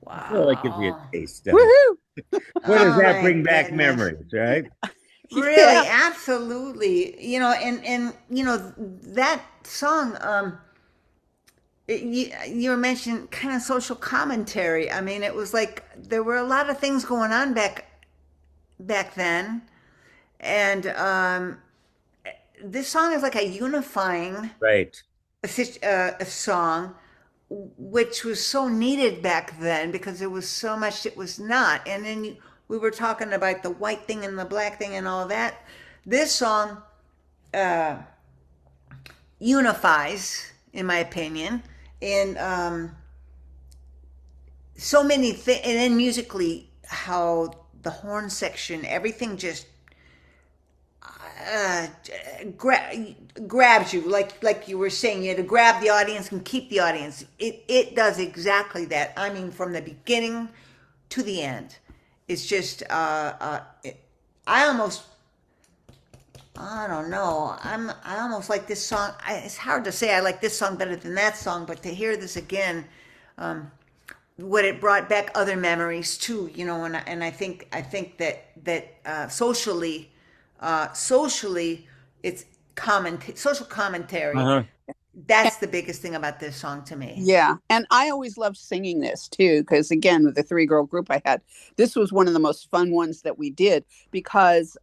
I feel like gives you Wow. a taste of it. Woohoo! What does Oh that my bring back goodness. memories, right? Really, Yeah. absolutely. And that song, you were mentioning kind of social commentary. I mean, it was like there were a lot of things going on back then, and this song is like a unifying Right. a song, which was so needed back then because there was so much that was not. And then we were talking about the white thing and the black thing and all that. This song uh, unifies, in my opinion, and so many things. And then musically, how the horn section, everything just uh, grabs you, like you were saying. You had to grab the audience and keep the audience. It does exactly that. I mean, from the beginning to the end, it's just I almost I don't know. I almost like this song. It's hard to say I like this song better than that song, but to hear this again, what it brought back other memories too. And I think that socially, it's social commentary. Uh-huh. And, That's the biggest thing about this song to me. yeah. And I always loved singing this too, because again, with the three-girl group I had, this was one of the most fun ones that we did because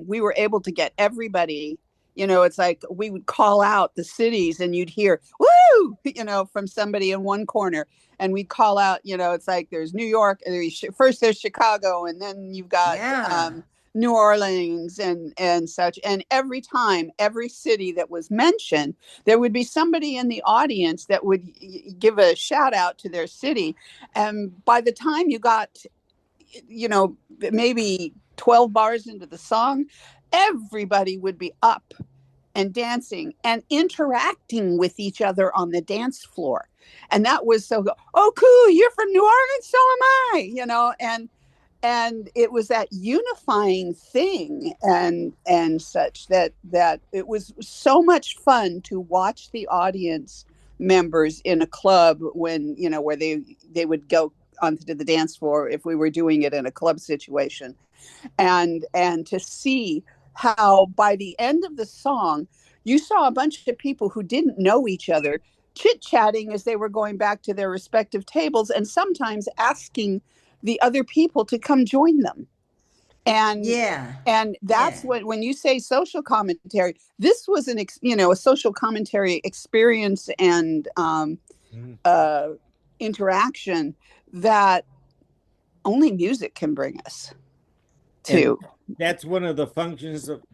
we were able to get everybody. It's like we would call out the cities and you'd hear, woo, from somebody in one corner. And we'd call out, it's like there's New York, first there's Chicago, and then you've got Yeah, New Orleans and such. And every time, every city that was mentioned, there would be somebody in the audience that would give a shout out to their city. And by the time you got, you know, maybe 12 bars into the song, everybody would be up and dancing and interacting with each other on the dance floor. And that was so, oh, cool, you're from New Orleans, so am I, and it was that unifying thing and such that it was so much fun to watch the audience members in a club when where they would go onto the dance floor if we were doing it in a club situation, and to see how by the end of the song you saw a bunch of people who didn't know each other chit-chatting as they were going back to their respective tables and sometimes asking the other people to come join them. and yeah, and yeah. that's what, when you say social commentary, this was a social commentary experience and Mhm. uh interaction that only music can bring us And to. that's one of the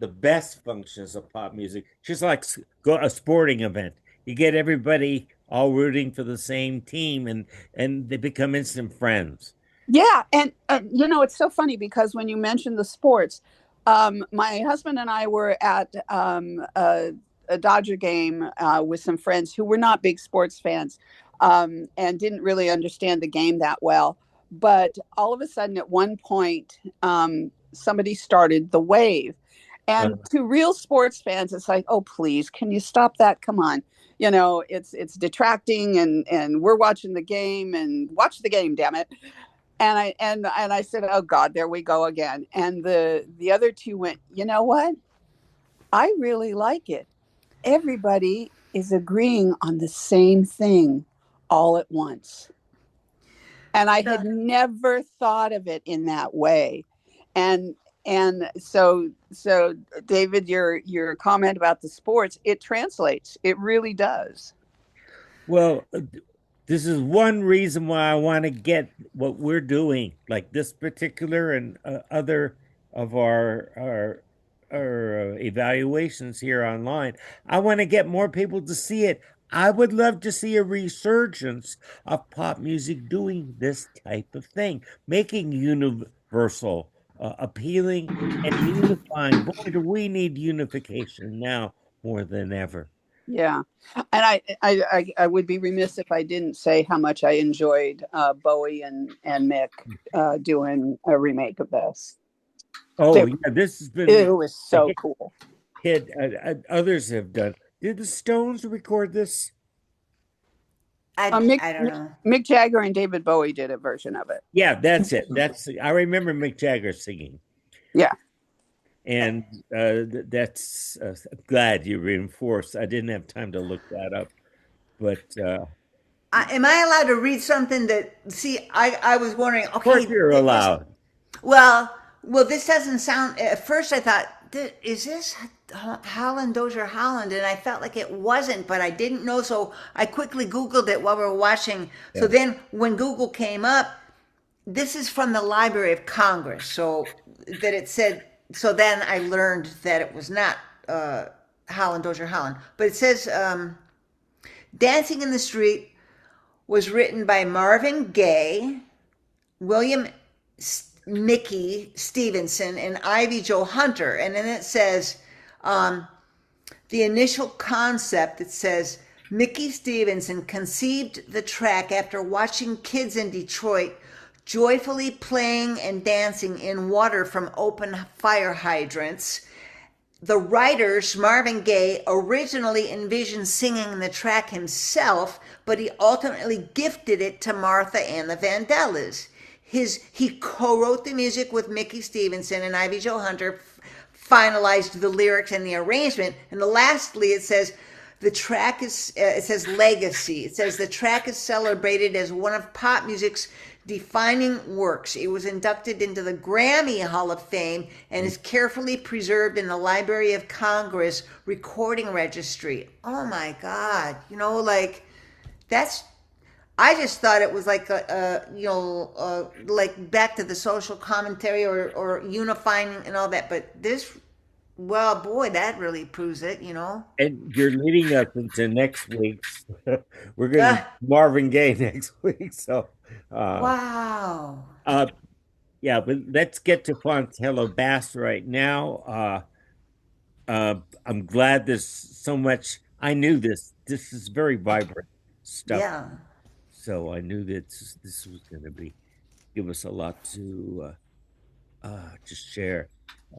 best functions of pop music. Just like go a sporting event. You get everybody all rooting for the same team and they become instant friends. Yeah, and it's so funny because when you mentioned the sports, my husband and I were at a Dodger game with some friends who were not big sports fans and didn't really understand the game that well. But all of a sudden, at one point, somebody started the wave. And to real sports fans, it's like, oh, please, can you stop that? Come on. It's detracting and we're watching the game and watch the game, damn it. And I said, "Oh God, there we go again." And the other two went, "You know what? I really like it. Everybody is agreeing on the same thing all at once." And I had The never thought of it in that way. And so David, your comment about the sports, it translates. It really does. Well, this is one reason why I want to get what we're doing, like this particular and other of our evaluations here online. I want to get more people to see it. I would love to see a resurgence of pop music doing this type of thing, making universal, appealing, and unifying. Boy, do we need unification now more than ever. Yeah, and I would be remiss if I didn't say how much I enjoyed Bowie and Mick doing a remake of this. Oh, They, yeah, this has it been was a so cool. hit. Others have done. Did the Stones record this? I don't know. Mick Jagger and David Bowie did a version of it. Yeah, that's it. That's I remember Mick Jagger singing, Yeah. and that's glad you reinforced. I didn't have time to look that up, but Am I allowed to read something that? See, I was wondering. of course Okay, you're this. allowed. Well, this doesn't sound. At first, I thought, is this Holland Dozier Holland? And I felt like it wasn't, but I didn't know, so I quickly Googled it while we were watching. So Yeah. then, when Google came up, this is from the Library of Congress. So that it said. So then I learned that it was not Holland Dozier Holland, but it says "Dancing in the Street" was written by Marvin Gaye, William Mickey Stevenson, and Ivy Jo Hunter. And then it says the initial concept, it says Mickey Stevenson conceived the track after watching kids in Detroit joyfully playing and dancing in water from open fire hydrants. The writers, Marvin Gaye, originally envisioned singing the track himself, but he ultimately gifted it to Martha and the Vandellas. He co-wrote the music with Mickey Stevenson, and Ivy Jo Hunter finalized the lyrics and the arrangement. And lastly, it says the track is, it says legacy. It says the track is celebrated as one of pop music's defining works. It was inducted into the Grammy Hall of Fame and is carefully preserved in the Library of Congress recording registry. Oh my God. Like that's, I just thought it was like like back to the social commentary or unifying and all that. But this, well, boy, that really proves it. And you're leading us into next week's. We're going to Ah, Marvin Gaye next week. So, uh, wow. uh, yeah, but let's get to Fontella Bass right now. I'm glad there's so much. I knew this. This is very vibrant stuff. Yeah. So I knew that this was going to be give us a lot to share.